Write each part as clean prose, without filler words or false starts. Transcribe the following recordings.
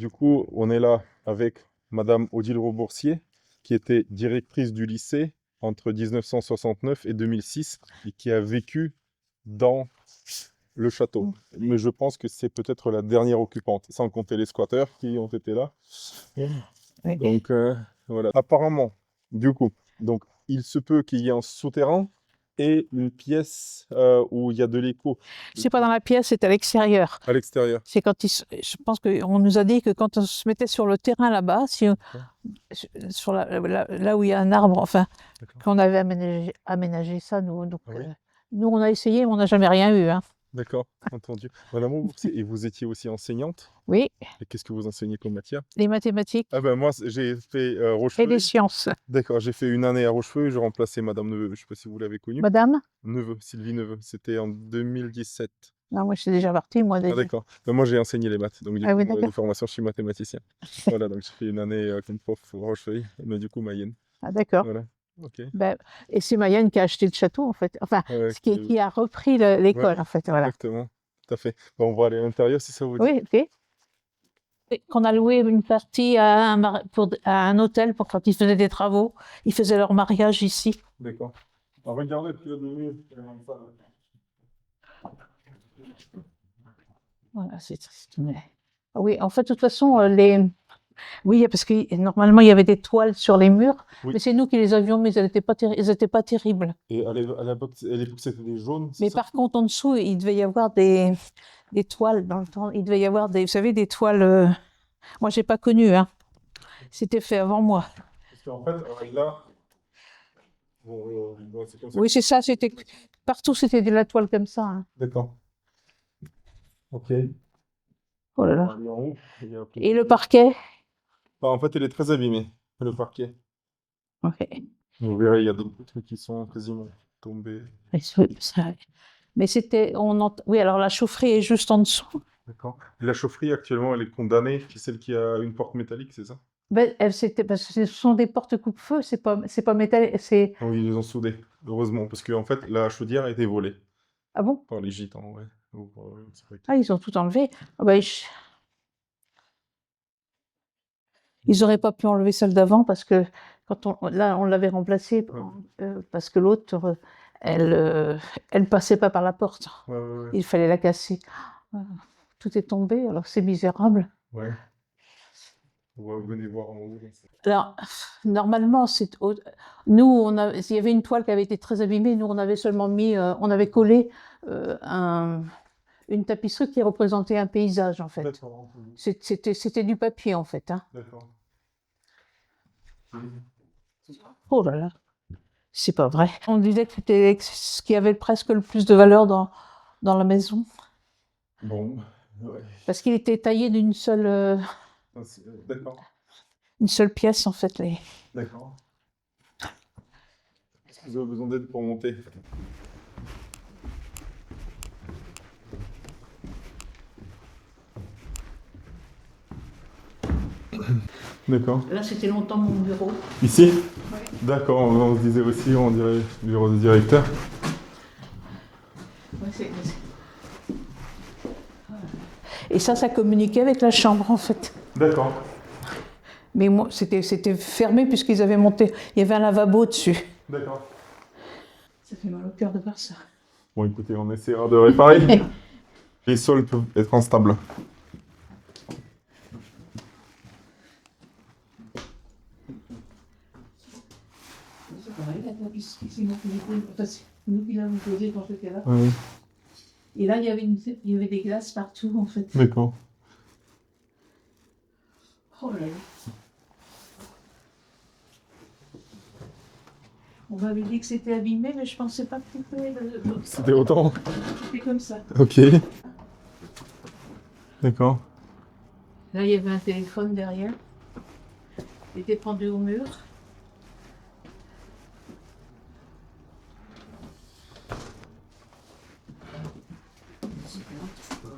du coup, on est là avec Madame Odile Roboursier, qui était directrice du lycée entre 1969 et 2006 et qui a vécu dans le château. Mais je pense que c'est peut-être la dernière occupante, sans compter les squatteurs qui ont été là. Oui. Donc voilà. Apparemment, du coup, donc il se peut qu'il y ait un souterrain et une pièce où il y a de l'écho C'est pas dans la pièce, c'est à l'extérieur. à l'extérieur. C'est quand je pense qu'on nous a dit que quand on se mettait sur le terrain là-bas, sur là où il y a un arbre, enfin, D'accord. qu'on avait aménagé ça, nous. Donc, Ah oui. nous, on a essayé, mais on n'a jamais rien eu. Hein. D'accord, entendu. Madame Roboursier, et vous étiez aussi enseignante? Oui, Et qu'est-ce que vous enseignez comme matière? les mathématiques Ah ben moi, j'ai fait et les Rochefeuille. sciences. D'accord, j'ai fait une année à Rochefeuille, j'ai remplacé Madame Neveu, je ne sais pas si vous l'avez connue. Madame? Neveu, Sylvie Neveu, c'était en 2017. Non, moi, je suis déjà partie, moi, Ah déjà. d'accord. Ben, moi j'ai enseigné les maths, donc du Ah coup oui, de d'accord. formation je suis mathématicien. Voilà, donc j'ai fait une année comme prof au Rochefeuille, mais du coup Mayenne. Ah, d'accord. Voilà, ok. Ben, et c'est Mayenne qui a acheté le château, en fait. Enfin, Ouais, qui a repris ouais, l'école, en fait. Voilà. exactement, tout à fait. Ben, on va aller à l'intérieur si ça vous dit. Oui, ok. Et qu'on a loué une partie à à un hôtel pour quand ils faisaient des travaux. Ils faisaient leur mariage ici. D'accord. Alors, regardez, puis il y a de mieux. Voilà, c'est triste. Mais... Ah oui, en fait, de toute façon, oui, parce que normalement, il y avait des toiles sur les murs, Oui. mais c'est nous qui les avions mises, elles n'étaient pas terribles. Et à l'époque, c'était des jaunes, c'est Mais ça? par contre, en dessous, il devait y avoir des toiles dans le temps. Il devait y avoir vous savez, des toiles. Moi, j'ai pas connu, hein. C'était fait avant moi. Parce qu'en fait, là, c'est comme ça. Oui, c'est ça. Partout, c'était de la toile comme ça. Hein. D'accord. Ok. Oh là On va là. aller en haut. Il y a un peu Et de- le parquet. Bah, en fait, il est très abîmé, le parquet. Ok. Vous verrez, il y a des trucs qui sont quasiment tombés. Mais oui, alors la chaufferie est juste en dessous. D'accord. Et la chaufferie, actuellement, elle est condamnée. C'est celle qui a une porte métallique, c'est ça? Ben, parce que ce sont des portes coupe-feu, c'est pas métal, c'est... Ah oui, ils les ont soudées, heureusement, parce qu'en fait, la chaudière a été volée Ah bon? par les gitans, ouais. Ou par- c'est pas qui. Ah, ils ont tout enlevé. Ah ben, ils auraient pas pu enlever celle d'avant parce que là, on l'avait remplacée parce que l'autre, elle passait pas par la porte. Ouais, ouais, ouais. Il fallait la casser. Ah, tout est tombé, alors c'est misérable. Ouais. Venez voir en haut. Alors, normalement, nous, il y avait une toile qui avait été très abîmée. Nous, on avait seulement on avait collé une tapisserie qui représentait un paysage, en fait. D'accord. C'était du papier, en fait. Hein. D'accord. Oh là là, c'est pas vrai. On disait que c'était ce qui avait presque le plus de valeur dans la maison. Bon, ouais. Parce qu'il était taillé d'une seule, D'accord. une seule pièce, en fait. D'accord. Est-ce que vous avez besoin d'aide pour monter? D'accord. Là, c'était longtemps mon bureau. Ici? Oui. D'accord, on se disait aussi, on dirait bureau de directeur. Ouais, et ça communiquait avec la chambre, en fait. D'accord. Mais moi, c'était fermé puisqu'ils avaient monté. Il y avait un lavabo dessus. D'accord. Ça fait mal au cœur de voir ça. Bon, écoutez, on essaiera de réparer. Les sols peuvent être instables. C'est pareil, la tapisserie, c'est nous qui l'avons posée quand j'étais là. Oui. Et là, il y avait des glaces partout, en fait. D'accord. Oh là là. On m'avait dit que c'était abîmé, mais je pensais pas que C'était autant? c'était comme ça. Ok. D'accord. Là, il y avait un téléphone derrière. Il était pendu au mur.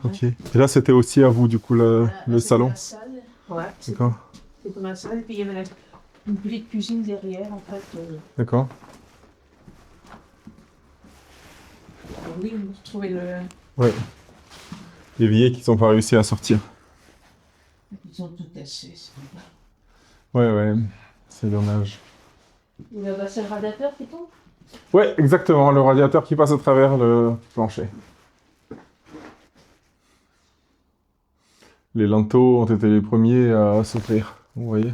Ok. Et là, c'était aussi à vous, du coup, le salon? La salle. Ouais. D'accord. C'était ma salle. Et puis, il y avait une petite cuisine derrière, en fait. D'accord. Oui, vous trouvez Ouais. Les billets qui n'ont pas réussi à sortir. Ils ont tout cassé. Ouais, c'est dommage. Il va passer le radiateur qui tombe. Ouais, exactement, le radiateur qui passe à travers le plancher. Les linteaux ont été les premiers à s'ouvrir, vous voyez,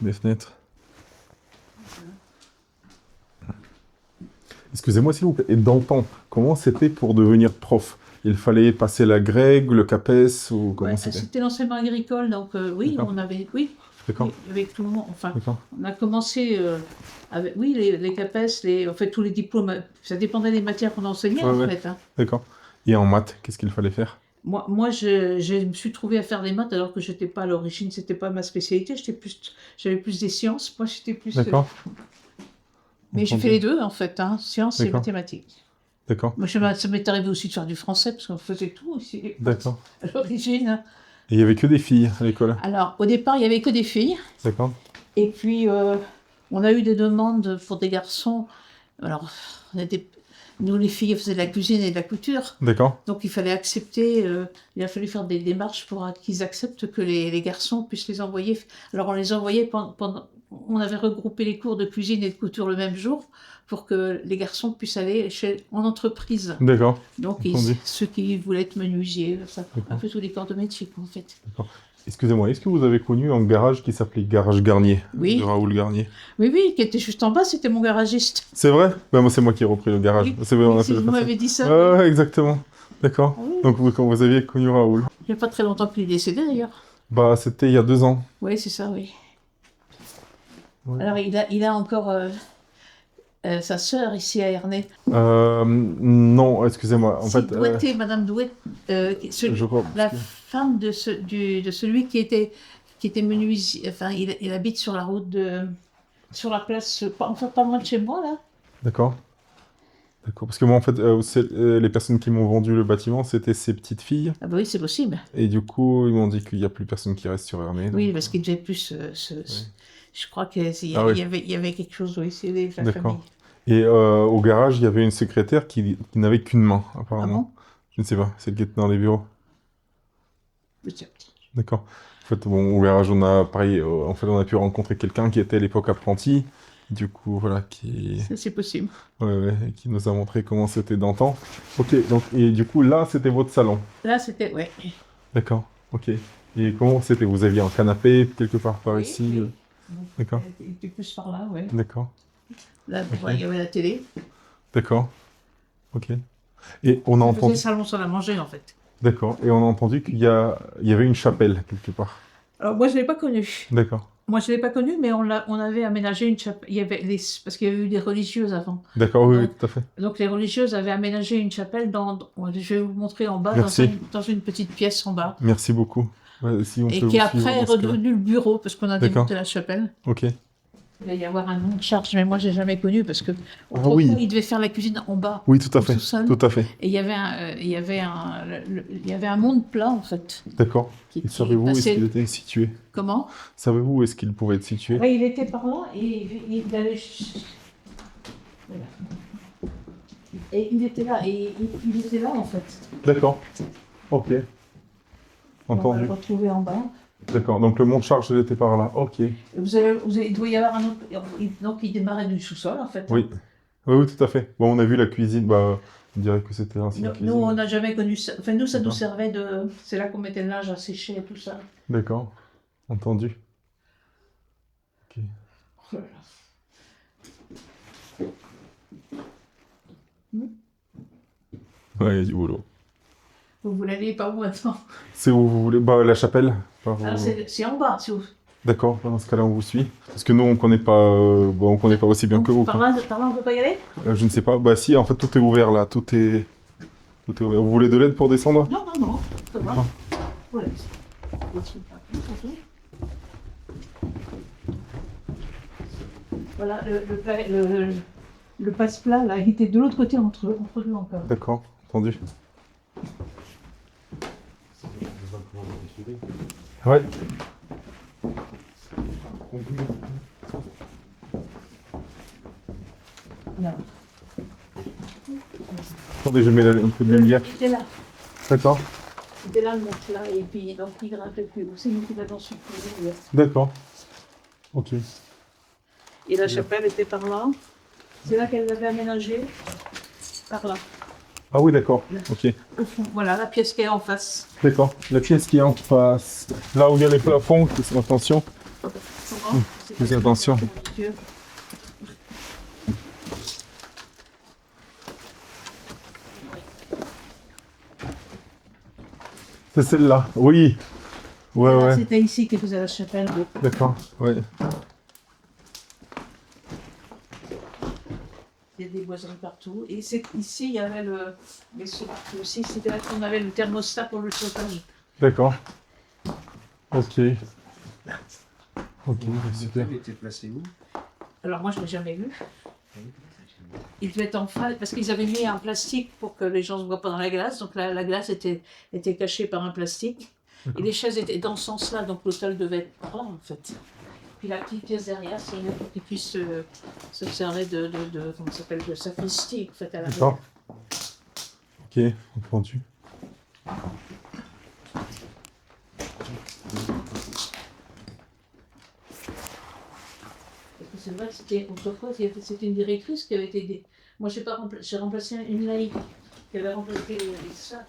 des fenêtres. Excusez-moi s'il vous plaît, et dans le temps, comment c'était pour devenir prof? Il fallait passer la grègue, le CAPES, ou comment Ouais, c'était? c'était l'enseignement agricole, donc oui, D'accord. on avait, oui, D'accord, avec tout le monde. Enfin, d'accord, on a commencé avec, oui, les CAPES, en fait, tous les diplômes, ça dépendait des matières qu'on enseignait, Ouais, en ouais. fait. Hein. d'accord. Et en maths, qu'est-ce qu'il fallait faire? Moi je me suis trouvée à faire des maths alors que j'étais pas à l'origine, c'était pas ma spécialité, j'avais plus des sciences, moi j'étais plus. D'accord. Mais j'ai fait les deux, en fait, hein, sciences et D'accord. mathématiques. D'accord, Moi, ça m'est arrivé aussi de faire du français, parce qu'on faisait tout aussi, d'accord. à l'origine. Et il y avait que des filles à l'école? Alors, au départ, il n'y avait que des filles. D'accord, Et puis, on a eu des demandes pour des garçons. Alors, nous, les filles, faisaient de la cuisine et de la couture. d'accord, Donc, il fallait accepter, il a fallu faire des démarches pour qu'ils acceptent que les garçons puissent les envoyer. Alors, on les envoyait on avait regroupé les cours de cuisine et de couture le même jour pour que les garçons puissent aller en entreprise. d'accord, Donc, entendu. ceux qui voulaient être menuisiers, ça, un D'accord. peu tous les corps de métier, quoi, en fait. Excusez-moi, est-ce que vous avez connu un garage qui s'appelait Garage Garnier? Oui. De Raoul Garnier. Oui, oui, qui était juste en bas, c'était mon garagiste. C'est vrai? Ben, moi, c'est moi qui ai repris le garage. Oui. C'est vrai, on a Si fait vous ça. m'avez dit ça. Ouais, exactement. D'accord. Ah oui. Donc, quand vous aviez connu Raoul? Il n'y a pas très longtemps qu'il est décédé, d'ailleurs. Bah, c'était il y a 2 ans. Oui, c'est ça, oui. Ouais. Alors, il a encore sa sœur ici à Ernée. Non, excusez-moi. En Si, fait, Douetté, Madame Douetté, je crois. la femme de celui qui était menuisier, enfin, il habite sur la route sur la place, enfin, pas loin de chez moi, là. D'accord. D'accord. Parce que moi, en fait, les personnes qui m'ont vendu le bâtiment, c'était ces petites filles. Ah bah oui, c'est possible. Et du coup, ils m'ont dit qu'il n'y a plus personne qui reste sur Ernée. Oui, donc, parce qu'il devait plus je crois qu'il y, Ah oui. il y avait quelque chose, oui, c'est la D'accord. famille. Et au garage, il y avait une secrétaire qui n'avait qu'une main, Ah apparemment. bon? Je ne sais pas, celle qui était dans les bureaux. Peut-être. D'accord. En fait, bon, au garage, on a, pareil, en fait, on a pu rencontrer quelqu'un qui était à l'époque apprenti. Du coup, voilà, C'est possible. ouais, qui nous a montré comment c'était d'antan. Ok, donc, et du coup, là, c'était votre salon. Là, c'était, ouais. D'accord, ok. Et comment c'était? Vous aviez un canapé quelque part par Oui, ici? oui. D'accord. Il était plus par là, ouais. D'accord, Là, il y avait la télé. d'accord, ok. Et on a Ça faisait entendu, salon salle à manger, en fait. d'accord, et on a entendu il y avait une chapelle quelque part. Alors, moi, je ne l'ai pas connu. D'accord, Moi, je ne l'ai pas connu, mais on avait aménagé une chapelle. Parce qu'il y avait eu des religieuses avant. d'accord, oui, Donc, tout à fait. Donc, les religieuses avaient aménagé une chapelle je vais vous montrer en bas, Merci. dans une petite pièce en bas. Merci beaucoup. Ouais, si on peut Et vous qui suivre après est dans ce cas-là. redevenu le bureau, parce qu'on a D'accord. démonté la chapelle. Ok. Il va y avoir un nom de charge, mais moi, j'ai jamais connu, parce que Ah oui. il devait faire la cuisine en bas. Oui, tout à Au fait. sous-sol. Tout à fait. Et il y avait un monde plat, en fait. D'accord. Qui Et savez-vous où est-ce passait- qu'il était situé? Comment? Savez-vous où est-ce qu'il pouvait être situé? Ouais, il était par là, et il allait... Voilà. Et il était là, en fait. D'accord. Ok. On va Entendu. le retrouver en bas. D'accord. Donc le monte-charge, il était par là. Ok. Il doit y avoir un autre... Donc, il démarrait du sous-sol, en fait. Oui. Oui, tout à fait. Bon, on a vu la cuisine. Bah, on dirait que c'était l'ancienne cuisine. Nous, on n'a jamais connu ça. Enfin, nous, ça nous D'accord. servait de... C'est là qu'on mettait le linge à sécher et tout ça. D'accord. Entendu. Ok. Oh là là. Ouais, il y a du boulot. Vous voulez aller par où maintenant? C'est où vous voulez? Bah, la chapelle. Par où- Alors, c'est en bas, si vous... D'accord. Dans ce cas-là, on vous suit. Parce que nous, on connaît pas. Bon, on connaît pas aussi bien que vous. Par quoi. là, on peut pas y aller? Je ne sais pas. Bah, si. En fait, tout est ouvert là. Tout est ouvert. Vous voulez de l'aide pour descendre? Non, ça va. D'accord. Voilà. Voilà, le passe-plat, là, il était de l'autre côté entre nous encore. D'accord. Entendu. Ouais. Non. Attendez, je mets un peu de lumière. Il était là. D'accord. c'était là le matelas, et puis donc il grimpait plus haut. C'est nous qui l'avons supprimé. D'accord. Ok. Et la chapelle était par là. C'est là qu'elle l'avait aménagée. Par là. Ah oui, d'accord. Ok. Au fond, voilà, la pièce qui est en face. D'accord. La pièce qui est en face, là où il y a les plafonds, attention. Comment Fais attention. Dieu. C'est celle-là. Oui. Ouais, Voilà, ouais. c'était ici qu'ils faisaient la chapelle. D'accord. Ouais. Il y a des boiseries partout. Et ici, il y avait le. Mais aussi, c'était là qu'on avait le thermostat pour le chauffage. D'accord. Ok. Ok, super. Il était placé où? Alors moi, je ne l'ai jamais vu. Il devait être en face, parce qu'ils avaient mis un plastique pour que les gens ne se voient pas dans la glace. Donc la glace était cachée par un plastique. Et les chaises étaient dans ce sens-là, donc l'hôtel devait être par là, en fait. Puis la petite pièce derrière, c'est une pour qu'ils puissent se servir de comment ça s'appelle, de sacristie, en fait, à la D'accord. Ok, entendu. Parce que c'est vrai que c'était autrefois, c'était une directrice qui avait été. Moi, j'ai remplacé une laïque qui avait remplacé les sœurs.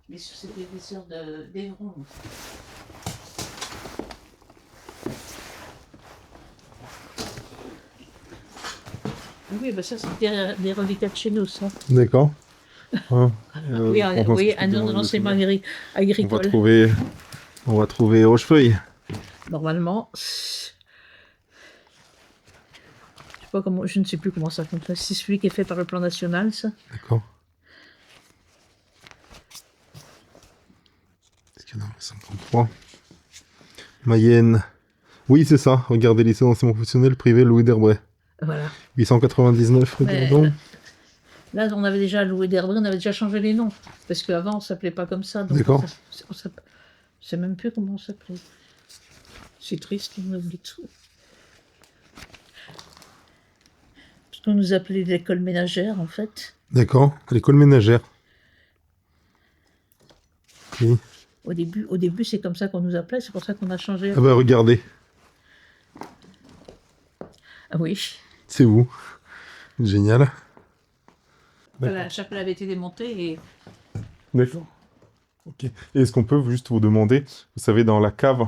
Mais c'était des sœurs d'Evron. Oui, bah ça, c'était des reliquats de chez nous, ça. D'accord. Hein, Oui, on pense oui, que un c'est dans enseignement le- agricole. On va trouver Rochefeuille. Normalement, je sais pas comment, je ne sais plus comment ça fonctionne. C'est celui qui est fait par le plan national, ça. D'accord. Est-ce qu'il y en a un 53 Mayenne. Oui, c'est ça. Regardez, lycée d'enseignement professionnel privé Louis Derbray. Voilà. 899, regardons. Là, on avait déjà loué d'Herbray, on avait déjà changé les noms. Parce qu'avant, on ne s'appelait pas comme ça. D'accord. On ne sait même plus comment on s'appelait. C'est triste, on oublie tout. Parce qu'on nous appelait l'école ménagère, en fait. D'accord. L'école ménagère. Oui. Au début c'est comme ça qu'on nous appelait, c'est pour ça qu'on a changé. Ah bah regardez, Ah oui. c'est vous. Génial. La chapelle avait été démontée et D'accord. Ok. Et est-ce qu'on peut juste vous demander, vous savez, dans la cave,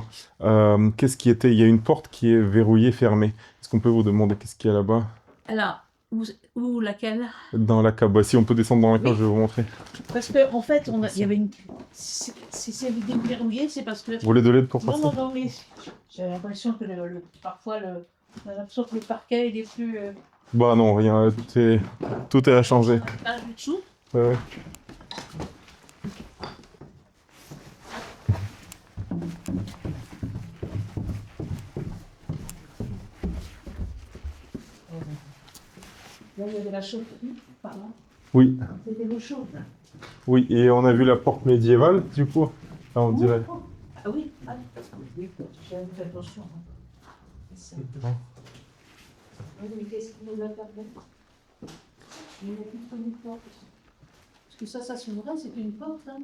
qu'est-ce qui était? Il y a une porte qui est verrouillée, fermée. Est-ce qu'on peut vous demander qu'est-ce qu'il y a là-bas? alors, où laquelle? Dans la cave. Bah, si on peut descendre dans la cave, Oui. je vais vous montrer. Parce qu'en fait, il y avait une. Si c'est déverrouillé, c'est parce que. Vous voulez de l'aide pour Non, passer? non, non, mais j'ai l'impression que parfois, on a l'impression que le parquet, il est plus. Bah non, rien. Tout est à changer. Pas du dessous. Ouais, ouais. Là, il y avait la chaufferie, par là. Oui, C'était l'eau chaude. Là. oui. Et on a vu la porte médiévale, du coup. Là, on dirait. Ah oui, ah, oui, j'avais fait attention. Hein. C'est ça. Oui, mais qu'est-ce qu'il nous a permis? Il a plus de une porte. Parce que ça s'ouvrait, c'est une porte. Hein.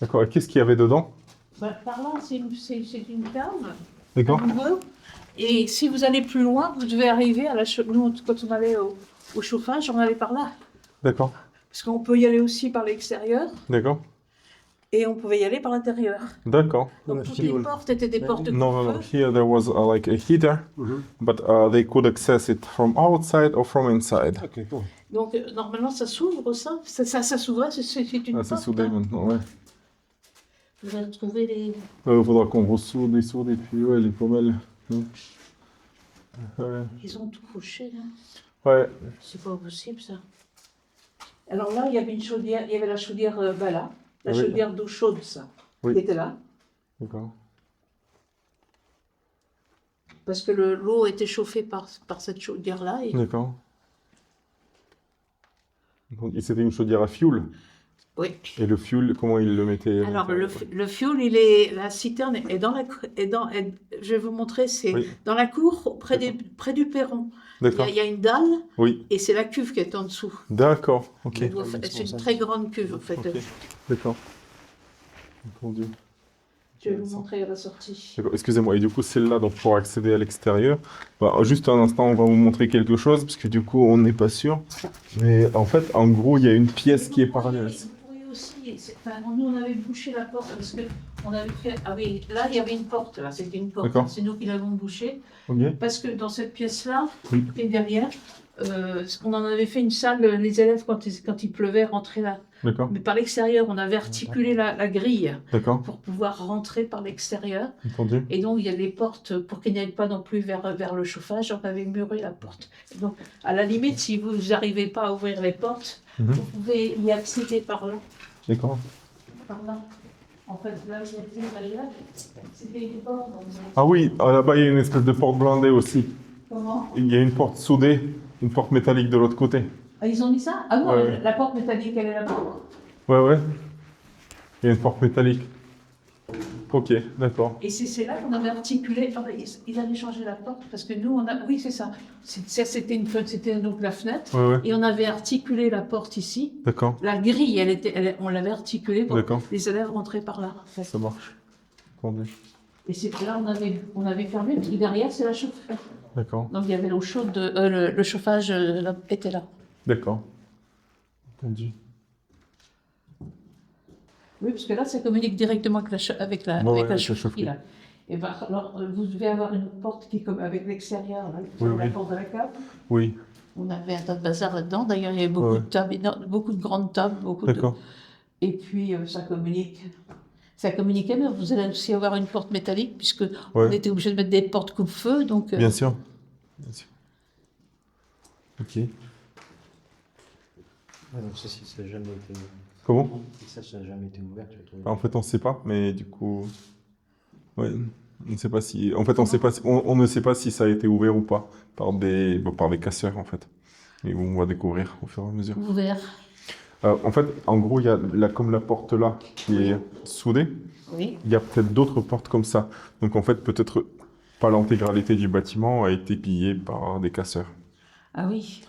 D'accord. Et qu'est-ce qu'il y avait dedans? Bah, par là, c'est une cave. D'accord. à nouveau. Et si vous allez plus loin, vous devez arriver à la nous, quand on allait au chauffage, on allait par là. D'accord. Parce qu'on peut y aller aussi par l'extérieur D'accord. et on pouvait y aller par l'intérieur. D'accord. Donc toutes les portes étaient des portes de No, no, no. coupe-feu. Here there was like a heater, but they could access it from outside or from inside. Ok, cool. Donc normalement ça s'ouvre ça. Ça s'ouvrait, c'est une Ah, c'est porte. soudé Hein. maintenant, ouais. Vous allez trouver les. Faudra qu'on ressoude, et puis ouais, les pommelles. Ouais. Ils ont tout fauché là. Ouais. C'est pas possible ça. Alors là, il y avait une chaudière, il y avait la chaudière là, la Oui. chaudière d'eau chaude, ça. Oui. Qui était là. D'accord. Parce que l'eau était chauffée par cette chaudière-là. Et... D'accord. Donc, et c'était une chaudière à fioul. Oui. Et le fioul, comment il le mettait? Alors, le fioul, la citerne est dans la, je vais vous montrer, c'est Oui. dans la cour, près du perron. D'accord. Il y a une dalle, Oui. et c'est la cuve qui est en dessous. D'accord. Ok. C'est une très grande cuve, en fait. Ok. D'accord. Entendu. Je vais vous montrer à la sortie. D'accord, excusez-moi, et du coup, celle-là, donc pour accéder à l'extérieur, bah, juste un instant, on va vous montrer quelque chose, parce que du coup, on n'est pas sûr. Mais en fait, en gros, il y a une pièce qui est parallèle. Vous pourriez aussi, enfin, nous on avait bouché la porte parce que on avait fait, ah oui, là il y avait une porte, là c'était une porte, D'accord. c'est nous qui l'avons bouchée, Ok. parce que dans cette pièce-là, Oui. et derrière, on en avait fait une salle, les élèves quand il pleuvait rentraient là. D'accord. Mais par l'extérieur, on avait articulé la grille D'accord. pour pouvoir rentrer par l'extérieur. Entendu. Et donc, il y a des portes pour qu'il n'y aille pas non plus vers le chauffage. On avait muré la porte. Et donc, à la limite, si vous n'arrivez pas à ouvrir les portes, Mhm. vous pouvez y accéder par là. D'accord. Par là. En fait, là, c'était une porte. Ah oui, là-bas, il y a une espèce de porte blindée aussi. Comment? Il y a une porte soudée, une porte métallique de l'autre côté. Ah, ils ont mis ça? Ah non, Ouais. la porte métallique, elle est là-bas. Ouais. Il y a une porte métallique. Ok, d'accord. Et c'est là qu'on avait articulé. Ah, ils avaient changé la porte parce que nous, on a. Oui, c'est ça. C'était donc la fenêtre. Ouais. Et on avait articulé la porte ici. D'accord. La grille, on l'avait articulée pour D'accord. que les élèves rentraient par là. En fait. Ça marche. Entendu. Et c'est là on avait fermé, parce que derrière, c'est la chauffe. D'accord. Donc il y avait l'eau chaude, le chauffage était là. D'accord. Entendu. Oui, parce que là, ça communique directement avec la Ouais, avec ouais, la avec la chaufferie. chaufferie. Là. Et ben, alors, vous devez avoir une porte qui est comme avec l'extérieur, là, Oui, la oui. porte de la cave. Oui. On avait un tas de bazar là-dedans. D'ailleurs, il y avait beaucoup Ouais. de tables, beaucoup de grandes tables, D'accord. Et puis, ça communique. Ça communiquait, mais vous allez aussi avoir une porte métallique, puisque on Ouais. était obligé de mettre des portes coupe-feu, donc... Bien sûr. Bien sûr. Ok. Ouais, donc ça n'a jamais été ouvert. Comment? Ça n'a jamais été ouvert, tu as trouvé. En fait, on ne sait pas, mais du coup... Ouais, on ne sait pas si... En fait, on ne sait pas si ça a été ouvert ou pas par des casseurs, en fait. Et on va découvrir au fur et à mesure. Ouvert. En fait, en gros, il y a comme la porte là qui est soudée. Oui. Il y a peut-être d'autres portes comme ça. Donc, en fait, peut-être pas l'intégralité du bâtiment a été pillée par des casseurs. Ah oui.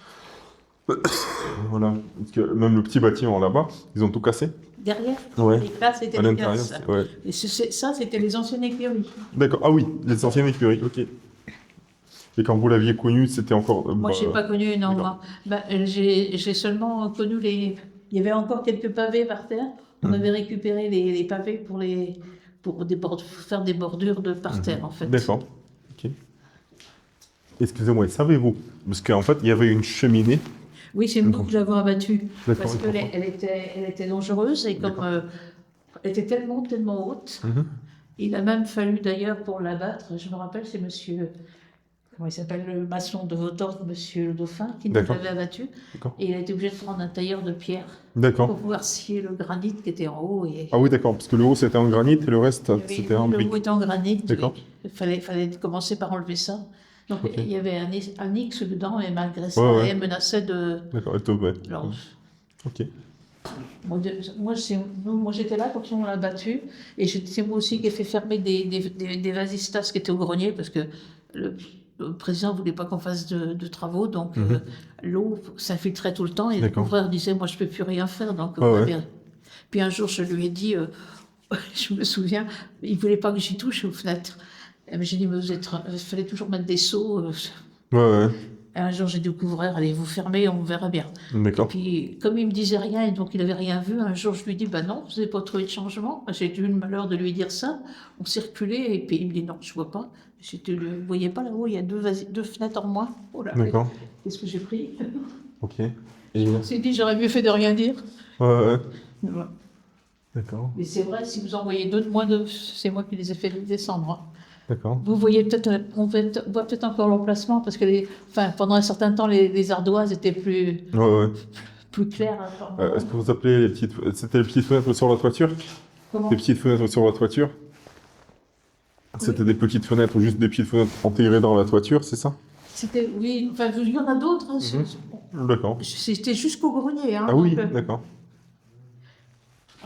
Voilà. Parce que même le petit bâtiment là-bas, ils ont tout cassé. Derrière. Ouais. Les classes, c'était À les l'intérieur, classes. ouais. Et ça, c'était les anciennes écuries. D'accord. Ah oui, les anciennes écuries, ok. Et quand vous l'aviez connu, c'était encore... Moi, je n'ai pas connu, non. d'accord. Moi. j'ai seulement connu les... Il y avait encore quelques pavés par terre. On avait récupéré les pavés pour faire des bordures par terre, en fait. D'accord. Ok. Excusez-moi, savez-vous? Parce qu'en fait, il y avait une cheminée. Oui, c'est nous qui l'avons abattue. D'accord, Parce et pourquoi? qu'elle était dangereuse et comme elle était tellement haute, Mhm. il a même fallu d'ailleurs pour l'abattre, je me rappelle, c'est monsieur, comment il s'appelle, le maçon de Vaudorf, monsieur le Dauphin, qui nous D'accord. l'avait abattu. D'accord. Et il a été obligé de prendre un tailleur de pierre D'accord. pour pouvoir scier le granit qui était en haut. Et... Ah oui, d'accord. Parce que le haut, c'était en granit et le reste, Oui, c'était en le brique. haut était en granit. D'accord. Il fallait commencer par enlever ça. Donc Ok. il y avait un X dedans, et malgré ça, Ouais, ouais. elle menaçait de... D'accord, et tout, ouais. Alors, Ok. moi, j'étais là quand on l'a battu, et c'est moi aussi qui ai fait fermer des vasistas qui étaient au grenier, parce que le président ne voulait pas qu'on fasse de travaux, donc l'eau s'infiltrait tout le temps, et le D'accord. couvreur disait, moi je ne peux plus rien faire. Donc, Ouais. Puis un jour, je lui ai dit, je me souviens, il ne voulait pas que j'y touche aux fenêtres. J'ai dit, mais il fallait toujours mettre des seaux. Ouais. Et un jour, j'ai dit au couvreur, allez, vous fermez, on verra bien. D'accord. Puis, comme il me disait rien, et donc il n'avait rien vu, un jour, je lui dis, bah non, vous n'avez pas trouvé de changement. J'ai eu le malheur de lui dire ça. On circulait, et puis il me dit, non, je ne vois pas. J'ai dit, vous ne voyez pas là-haut, il y a deux fenêtres en moins. Oh là, D'accord. qu'est-ce que j'ai pris? Ok. Et... On s'est dit, j'aurais mieux fait de rien dire. Ouais. Voilà. D'accord. Mais c'est vrai, si vous envoyez deux de moins, c'est moi qui les ai fait descendre. Hein. D'accord. Vous voyez peut-être, on voit peut-être encore l'emplacement, parce que pendant un certain temps, les ardoises étaient plus claires. Hein, Est-ce que vous appelez les petites... C'était les petites fenêtres sur la toiture? Comment? Les petites fenêtres sur la toiture? C'était des petites fenêtres, juste des petites fenêtres intégrées dans la toiture, c'est ça? Oui, enfin, il y en a d'autres. Hein, D'accord. C'était jusqu'au grenier. Hein, Ah oui, donc, d'accord.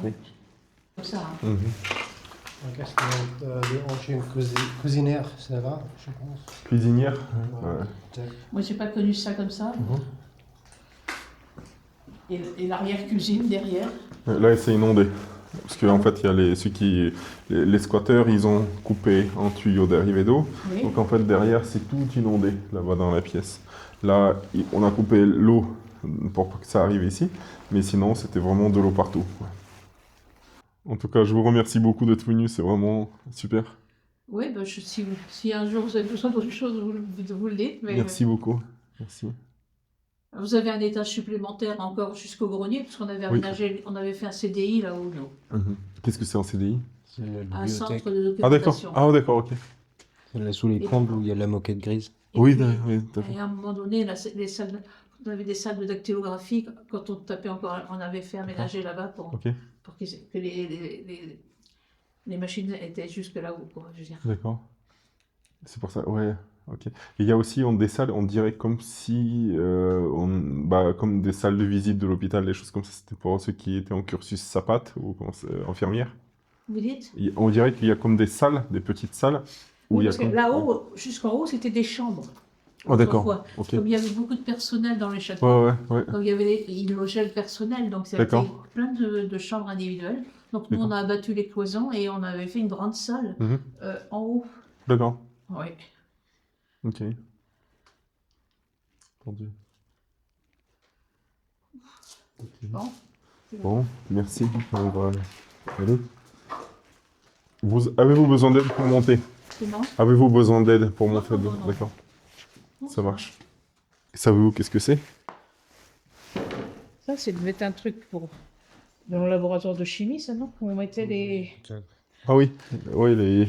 comme ça. Hein. Mhm. Donc, est-ce que une cuisinière, ça va, je pense. Cuisinière? Peut-être. Moi, j'ai pas connu ça comme ça. Et l'arrière-cuisine derrière. Là, c'est inondé. Parce qu'en fait, il y a les squatteurs, ils ont coupé un tuyau d'arrivée d'eau. Oui. Donc en fait, derrière, c'est tout inondé là-bas dans la pièce. Là, on a coupé l'eau pour pas que ça arrive ici, mais sinon, c'était vraiment de l'eau partout. En tout cas, je vous remercie beaucoup d'être venu, c'est vraiment super. Oui, ben, si un jour vous avez besoin d'autre chose, vous le dites. Mais Merci beaucoup. Merci. vous avez un étage supplémentaire encore jusqu'au grenier, parce qu'on avait Oui. aménagé, on avait fait un CDI là-haut, nous. Qu'est-ce que c'est en CDI? C'est la Un bibliothèque. centre de Ah d'accord. documentation. Ah d'accord, ok. C'est là sous les Et- combles où il y a la moquette grise. Et Oui, puis, oui, tout à fait. et à un moment donné, on avait des salles de dactylographie, quand on tapait encore, on avait fait aménager là-bas pour Ok, que les machines étaient jusque là-haut, quoi, je veux dire. d'accord. C'est pour ça, ouais, ok. Et il y a aussi des salles, on dirait comme si, comme des salles de visite de l'hôpital, des choses comme ça, c'était pour ceux qui étaient en cursus SAPAT ou infirmière. Vous dites? On dirait qu'il y a comme des salles, des petites salles, où Oui, il y a parce que comme... là-haut, jusqu'en haut, c'était des chambres. Oh d'accord, autrefois. ok. Comme il y avait beaucoup de personnel dans les châteaux, Ouais, ouais, ouais, donc ils logeaient le personnel, donc c'était D'accord. plein de chambres individuelles. Donc nous, on a abattu les cloisons et on avait fait une grande salle Mhm. en haut. D'accord, Oui. ok. Entendu. Ok. Bon. Bon, merci. On va aller. Avez-vous besoin d'aide pour monter? Comment? Avez-vous besoin d'aide pour monter? Non, non, non. D'accord, Non, ça marche. Et savez-vous qu'est-ce que c'est? Ça, c'est devait être un truc pour dans le laboratoire de chimie, ça, non? On mettait les Ah oui, oui, les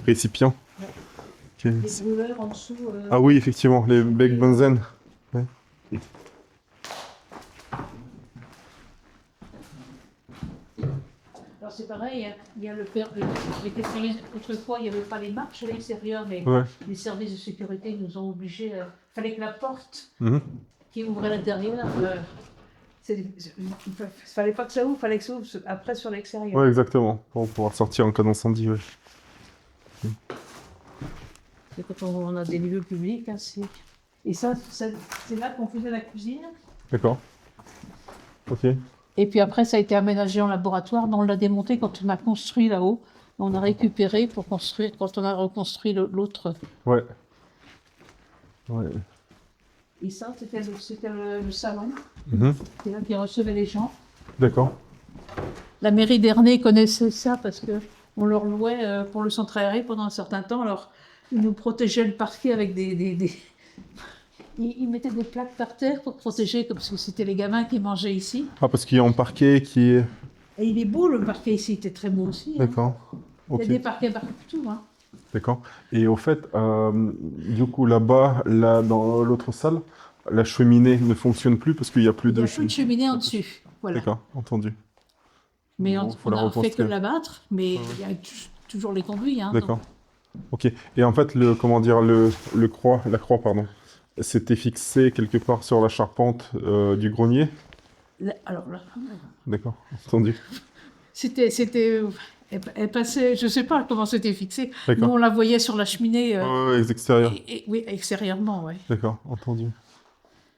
récipients. Ok. brûleurs en dessous. Ah oui, effectivement, les becs benzène. Ouais. Alors c'est pareil, hein, il y a autrefois, il n'y avait pas les marches à l'extérieur, mais Ouais. les services de sécurité nous ont obligés. Il fallait que la porte Mhm. qui ouvrait l'intérieur, il fallait pas que ça ouvre, fallait que ça ouvre après sur l'extérieur. Ouais, exactement. Pour pouvoir sortir en cas d'incendie, ouais. C'est quand on a des lieux publics, hein, et ça, c'est là qu'on faisait la cuisine. D'accord. Ok. Et puis après, ça a été aménagé en laboratoire. On l'a démonté quand on a construit là-haut. On a récupéré pour construire, quand on a reconstruit l'autre. Ouais. Ouais. Et ça, c'était le salon. Mhm. C'est là qui recevait les gens. D'accord. La mairie d'Ernée connaissait ça parce que on leur louait pour le centre aéré pendant un certain temps. Alors, ils nous protégeaient le parquet avec Ils mettaient des plaques par terre pour protéger, parce que c'était les gamins qui mangeaient ici. Ah, parce qu'il y a un parquet qui est... Et il est beau, le parquet ici, il était très beau aussi. Hein. D'accord. Il Ok. y a des parquets partout. Hein. D'accord. Et au fait, du coup, là-bas, là, dans l'autre salle, la cheminée ne fonctionne plus parce qu'il n'y a plus Il n'y de a plus de cheminée en dessus. Voilà. D'accord, entendu. Mais Bon, on faut la a fait que reconstruire. l'abattre, mais il y a toujours les conduits. Hein, D'accord. Ok. Et en fait, la croix, pardon, c'était fixé quelque part sur la charpente du grenier. Alors là, D'accord, entendu. elle passait, je ne sais pas comment c'était fixé. Nous, D'accord. on la voyait sur la cheminée. Ouais, les extérieurs. Oui, extérieurement, oui. D'accord, entendu.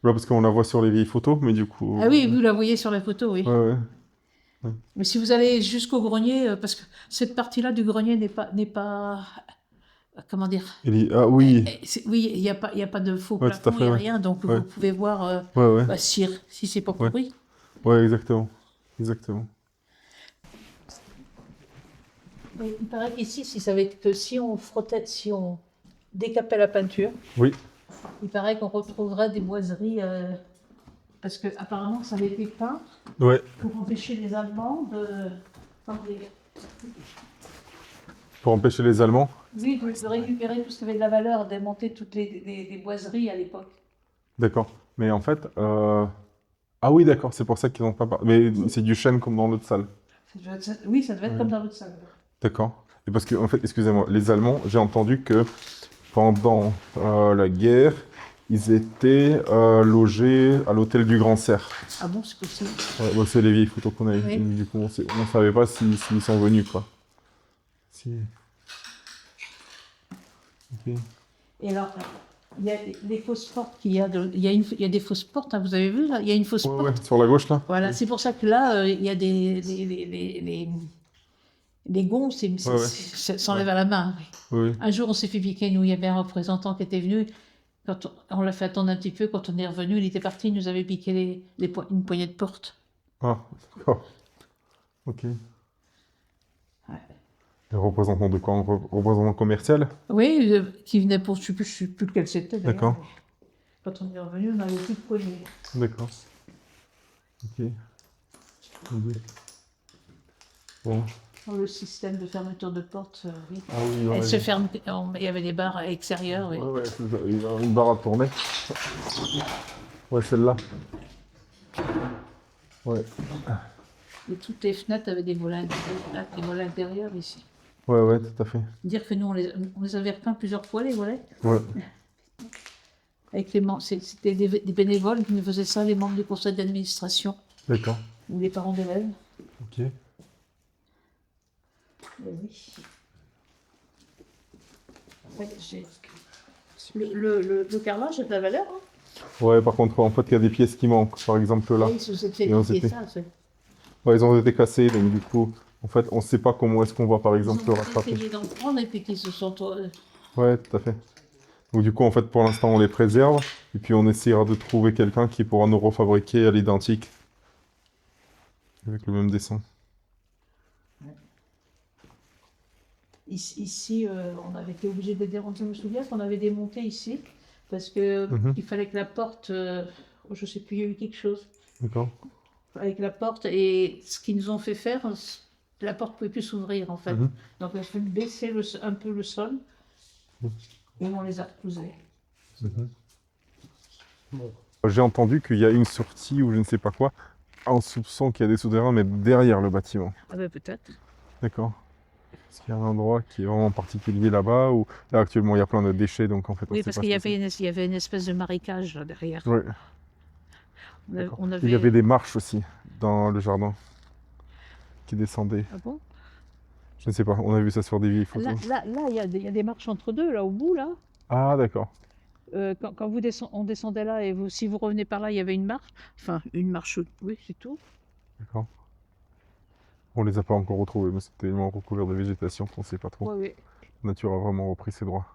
Là, parce qu'on la voit sur les vieilles photos, mais du coup... Ah oui, vous la voyez sur la photo, oui. Ouais, ouais. Mais si vous allez jusqu'au grenier, parce que cette partie-là du grenier n'est pas, comment dire, Ah oui, oui, il n'y a pas de faux Ouais, tout à plafond, il fait, n'y a ouais. rien, donc Ouais. vous pouvez voir ouais, ouais. si c'est pas Ouais. pourri. Ouais, exactement. Exactement. Oui, il paraît qu'ici, si on frottait, si on décapait la peinture, Oui. il paraît qu'on retrouverait des boiseries, parce que apparemment ça avait été peint Ouais. pour empêcher les Allemands de... Attendez. Pour empêcher les Allemands. Oui, de récupérer tout ce qui avait de la valeur, démonter toutes les boiseries à l'époque. D'accord. Mais en fait... Ah oui, d'accord, c'est pour ça qu'ils n'ont pas... Mais c'est du chêne comme dans l'autre salle. Oui, ça devait être Ouais. comme dans votre salle. D'accord. Et parce que, en fait, excusez-moi, les Allemands, j'ai entendu que pendant la guerre, ils étaient logés à l'hôtel du Grand Cerf. Ah bon, c'est possible. Ouais, bon, c'est les vieilles photos qu'on a eues. Oui. Du coup, on ne savait pas s'ils sont venus, quoi. Si. Ok. Et alors, Il y a les fausses portes qu'il y a. Il y a des fausses portes, hein, vous avez vu là? Il y a une fausse Ouais, porte. ouais, sur la gauche là. Voilà, Oui. c'est pour ça que là, il y a les gonds, Ouais, ouais. ça s'enlève à la main. Oui, oui. Un jour, on s'est fait piquer, nous, il y avait un représentant qui était venu. Quand on l'a fait attendre un petit peu, quand on est revenu, il était parti, il nous avait piqué une poignée de porte. Ah, d'accord. Ok. Ouais. Les représentants de quoi? Un représentant commercial? Oui, qui venait pour, je sais plus lequel c'était d'ailleurs. D'accord. Mais quand on est revenu, on n'avait plus de poignée. D'accord. Ok. Oui. Bon. Dans le système de fermeture de porte, oui. Ah oui, Elle se ferme, il y avait des barres extérieures, oui. Ouais, ouais, c'est ça. Il y a une barre à tourner. Ouais, celle-là. Ouais. Et toutes les fenêtres avaient des volets intérieurs ici. Ouais, ouais, tout à fait. Dire que nous, on les avait repeints plusieurs fois, les volets. Ouais. Avec c'était des bénévoles qui nous faisaient ça, les membres du conseil d'administration D'accord. ou les parents d'élèves. Ok. Et oui. Ouais, le carrelage a de la valeur. Hein. Ouais, par contre, en fait, il y a des pièces qui manquent. Par exemple, là. Oui, ils se sont fait Et on piquer s'était- ça. Ouais, ils ont été cassés, donc du coup, en fait, on ne sait pas comment est-ce qu'on va, par exemple, Ils le ont rattraper. essayé d'en prendre et puis qu'ils se sont... Ouais, tout à fait. Donc du coup, en fait, pour l'instant, on les préserve, et puis on essaiera de trouver quelqu'un qui pourra nous refabriquer à l'identique, avec le même dessin. Ici, on avait été obligé de démonter. Je me souviens qu'on avait démonté ici parce que Mhm. il fallait que la porte, je sais plus, il y a eu quelque chose D'accord. avec la porte et ce qu'ils nous ont fait faire, la porte pouvait plus s'ouvrir en fait. Mhm. Donc il a fallu baisser un peu le sol Mhm. et on les a recousés. Mhm. Bon. J'ai entendu qu'il y a une sortie ou je ne sais pas quoi, en soupçon qu'il y a des souterrains, mais derrière le bâtiment. Ah ben peut-être. D'accord. Est-ce qu'il y a un endroit qui est vraiment particulier là-bas, ou là actuellement il y a plein de déchets, donc en fait on Oui, sait parce pas qu'il ce que c'est. il y avait une espèce de marécage là derrière. Ouais, On, d'accord. on Il y avait avait... des marches aussi dans le jardin qui descendaient. Ah bon? Je ne sais pas, on a vu ça sur des vieilles Là, photos. il y a des marches entre deux, là au bout, là. Ah d'accord. Quand on descendait là et si vous revenez par là, il y avait une marche. Enfin, une marche, oui, c'est tout. D'accord. On les a pas encore retrouvés, mais c'est tellement recouvert de végétation qu'on ne sait pas trop. Ouais, ouais. La nature a vraiment repris ses droits.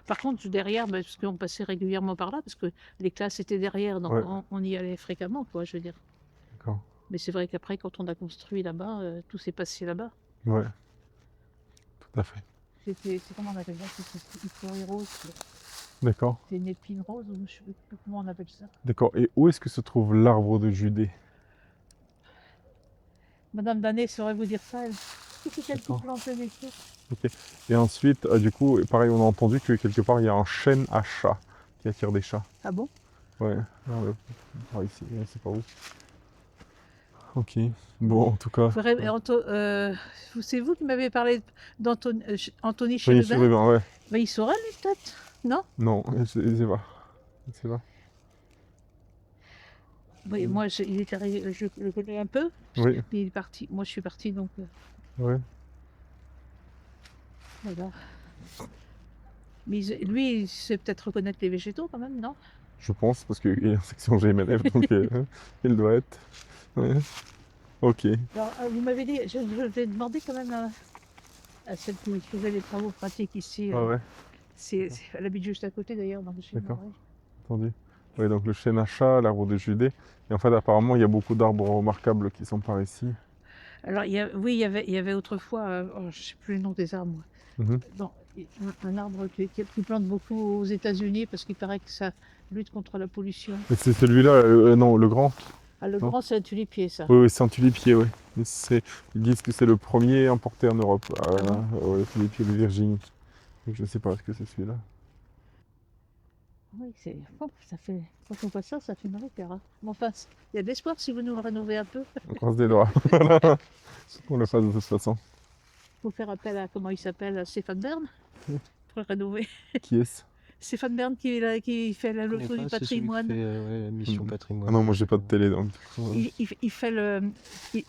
Par contre, derrière, parce qu'on passait régulièrement par là, parce que les classes étaient derrière, donc Ouais. on y allait fréquemment, quoi, je veux dire. D'accord. Mais c'est vrai qu'après, quand on a construit là-bas, tout s'est passé là-bas. Ouais. Tout à fait. C'est comment on appelle ça? C'est une fleur rose. D'accord. C'est une épine rose, ou je sais plus comment on appelle ça. D'accord. Et où est-ce que se trouve l'arbre de Judée? Madame Danet saurait vous dire ça, elle. C'est elle qui D'accord. plantait les choses. Ok. Et ensuite, du coup, pareil, on a entendu que quelque part il y a un chêne à chat qui attire des chats. Ah bon? Ouais. Par ici, c'est pas où. Ok. Bon, en tout cas. C'est vous qui m'avez parlé d'Anthony Oui, Chérubin. Chérubin, ouais. Ben, il saura, lui, peut-être. Non? Non, je sais pas. Je sais pas. Oui, moi, il est arrivé, je le connais un peu. Oui. Puis il est parti. Moi, je suis partie, donc Ouais. voilà. Mais lui, il sait peut-être reconnaître les végétaux quand même, non? Je pense, parce qu'il est en section GMLF, donc il doit être. Ouais. Ok. Alors, vous m'avez dit, je vais demander quand même à celle qui faisait les travaux pratiques ici. Ah ouais, Elle habite juste à côté d'ailleurs, dans le sud. d'accord. Entendu. Oui, donc le chêne à chat, l'arbre de Judée. Et en fait, apparemment, il y a beaucoup d'arbres remarquables qui sont par ici. Alors, oui, il y avait autrefois, je ne sais plus le nom des arbres, moi. Mhm. Non, un arbre qui plante beaucoup aux États-Unis parce qu'il paraît que ça lutte contre la pollution. Et c'est celui-là, non, le grand. Ah, le Non. grand, c'est un tulipier, ça. Oui, oui, c'est un tulipier, oui. Ils disent que c'est le premier importé en Europe. Le tulipier de Virginie. Donc, je ne sais pas, est-ce que c'est celui-là? Oui, ça fait. Quand on voit ça, ça fait mal au cœur. Hein. Mais enfin, il y a de l'espoir si vous nous rénovez un peu. On croise des doigts. Voilà. On le fasse de toute façon. Il faut faire appel à, comment il s'appelle, à Stéphane Bern Oui. pour le rénover. Qui est-ce? Stéphane Bern qui fait la loto du patrimoine. Mission patrimoine. Ah non, moi j'ai pas de télé, donc du coup,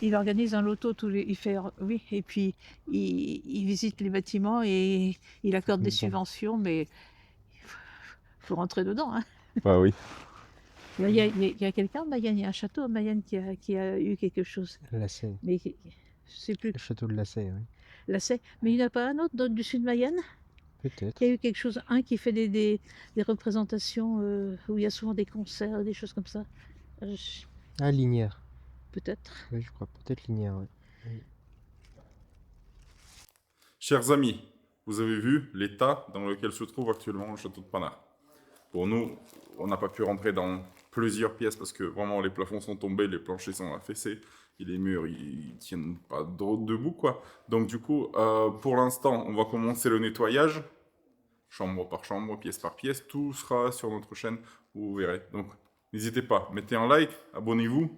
Il organise un loto oui, et puis il visite les bâtiments et il accorde des Bon. subventions, mais faut rentrer dedans. Hein. Bah oui. Il y a quelqu'un à Mayenne, il y a un château à Mayenne qui a eu quelque chose. Lacey. Mais je sais plus. Le château de Lacey, oui. Là, c'est. Mais il n'y en a pas un autre du sud de Mayenne Peut-être. qui a eu quelque chose, un qui fait des représentations où il y a souvent des concerts, des choses comme ça. Je- Ah, Linière. Peut-être. Oui, je crois. Peut-être Linière, oui. Chers amis, vous avez vu l'état dans lequel se trouve actuellement le château de Panard. Pour nous, on n'a pas pu rentrer dans plusieurs pièces parce que vraiment les plafonds sont tombés, les planchers sont affaissés et les murs ils tiennent pas debout quoi. Donc du coup, pour l'instant, on va commencer le nettoyage, chambre par chambre, pièce par pièce. Tout sera sur notre chaîne, vous verrez. Donc n'hésitez pas, mettez un like, abonnez-vous,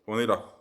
on est là.